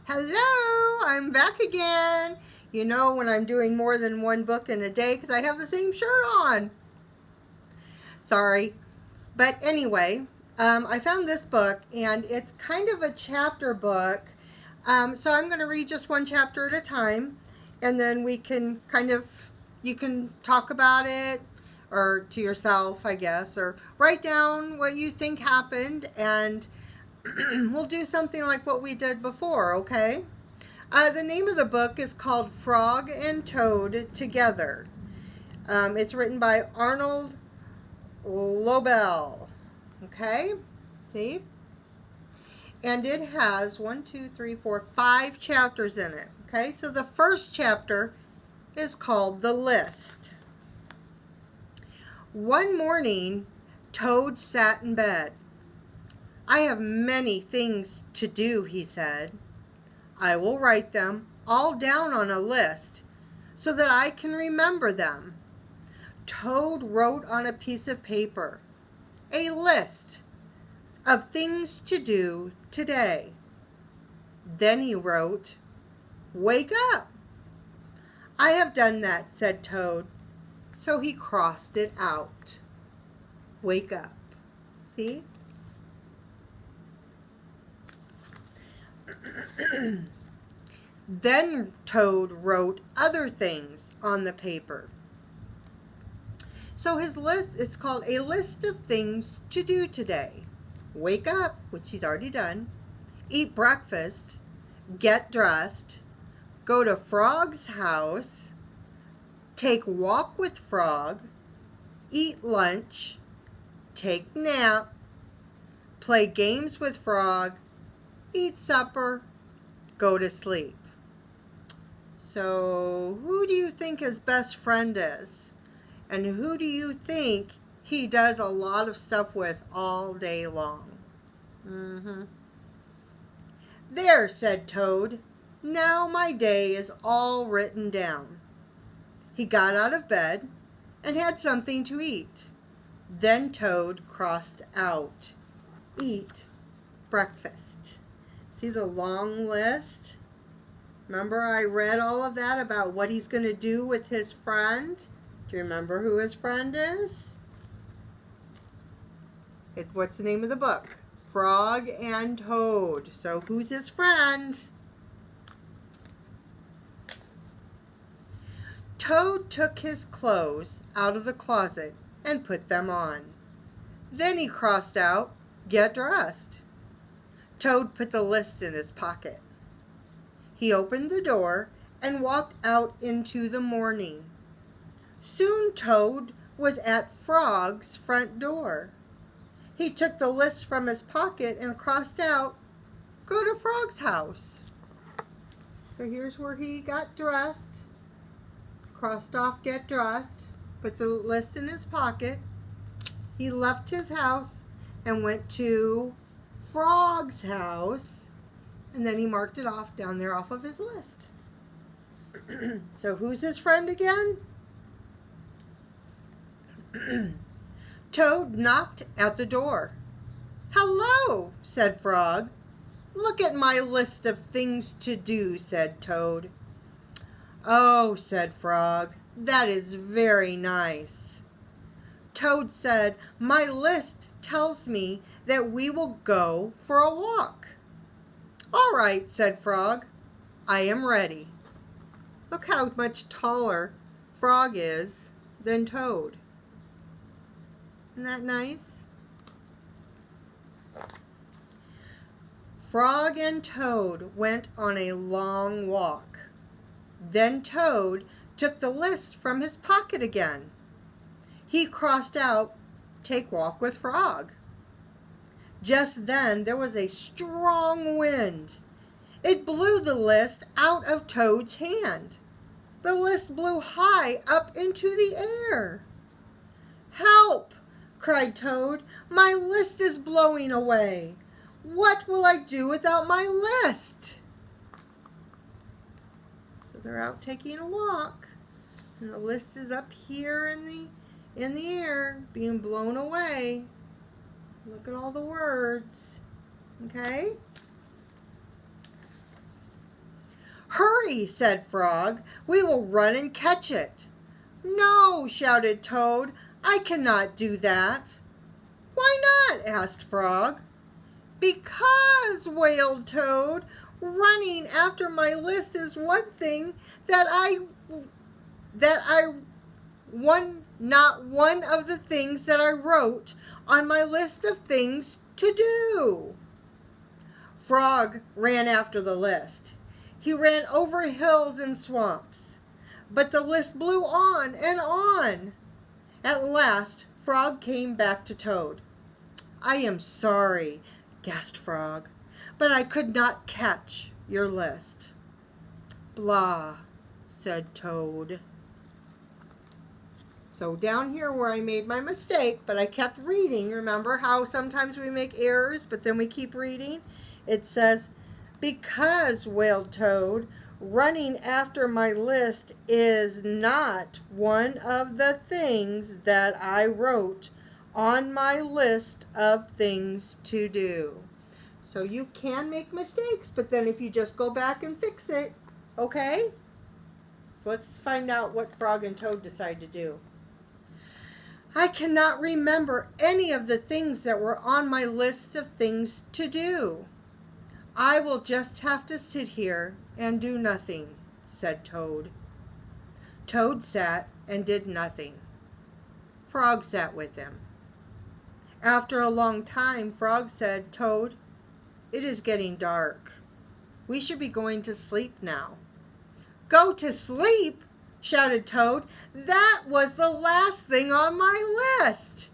Hello, I'm back again. You know when I'm doing more than one book in a day because I have the same shirt on. Sorry. But anyway, I found this book and it's kind of a chapter book. So I'm going to read just one chapter at a time and then we can you can talk about it or to yourself, I guess, or write down what you think happened and we'll do something like what we did before, okay? The name of the book is called Frog and Toad Together. It's written by Arnold Lobel. Okay? See? And it has 5 chapters in it. Okay? So the first chapter is called The List. One morning, Toad sat in bed. I have many things to do, he said. I will write them all down on a list so that I can remember them. Toad wrote on a piece of paper a list of things to do today. Then he wrote, "Wake up." I have done that, said Toad. So he crossed it out. Wake up. See? Then Toad wrote other things on the paper. So his list is called a list of things to do today. Wake up, which he's already done. Eat breakfast. Get dressed. Go to Frog's house. Take walk with Frog. Eat lunch. Take nap. Play games with Frog. Eat supper. Go to sleep. So who do you think his best friend is? And who do you think he does a lot of stuff with all day long? There, said Toad. Now my day is all written down. He got out of bed and had something to eat. Then Toad crossed out, eat breakfast. See the long list? Remember I read all of that about what he's going to do with his friend? Do you remember who his friend is? What's the name of the book? Frog and Toad. So who's his friend? Toad took his clothes out of the closet and put them on. Then he crossed out, get dressed. Toad put the list in his pocket. He opened the door and walked out into the morning. Soon Toad was at Frog's front door. He took the list from his pocket and crossed out, go to Frog's house. So here's where he got dressed. Crossed off get dressed. Put the list in his pocket. He left his house and went to Frog's house. And then he marked it off down there off of his list. So who's his friend again? Toad knocked at the door. Hello, said Frog. Look at my list of things to do, said Toad. Oh, said Frog, that is very nice. Toad said, my list tells me that we will go for a walk. All right, said Frog, I am ready. Look how much taller Frog is than Toad. Isn't that nice? Frog and Toad went on a long walk. Then Toad took the list from his pocket again. He crossed out, take walk with Frog. Just then there was a strong wind. It blew the list out of Toad's hand. The list blew high up into the air. Help! Cried Toad. My list is blowing away. What will I do without my list? So they're out taking a walk. And the list is up here in the air, being blown away. Look at all the words. Okay? Hurry, said Frog. We will run and catch it. No, shouted Toad. I cannot do that. Why not? Asked Frog. Because, wailed Toad, running after my list is one thing not one of the things that I wrote on my list of things to do. Frog ran after the list. He ran over hills and swamps, but the list blew on and on. At last, Frog came back to Toad. I am sorry, gasped Frog, but I could not catch your list. Blah, said Toad. So down here where I made my mistake, but I kept reading, remember how sometimes we make errors, but then we keep reading? It says, because, wailed Toad, running after my list is not one of the things that I wrote on my list of things to do. So you can make mistakes, but then if you just go back and fix it, okay? So let's find out what Frog and Toad decide to do. I cannot remember any of the things that were on my list of things to do. I will just have to sit here and do nothing, said Toad. Toad sat and did nothing. Frog sat with him. After a long time, Frog said, Toad, it is getting dark. We should be going to sleep now. Go to sleep? Shouted Toad. That was the last thing on my list.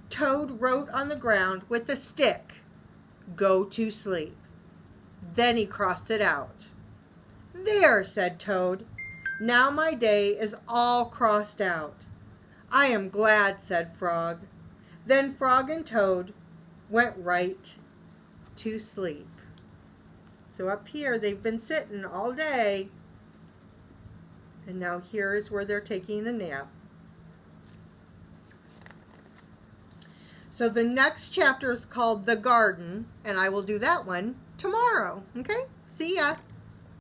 Toad wrote on the ground with a stick, go to sleep. Then he crossed it out. There, said Toad. Now my day is all crossed out. I am glad, said Frog. Then Frog and Toad went right to sleep. So up here they've been sitting all day. And now here is where they're taking a nap. So the next chapter is called The Garden, and I will do that one tomorrow. Okay? See ya.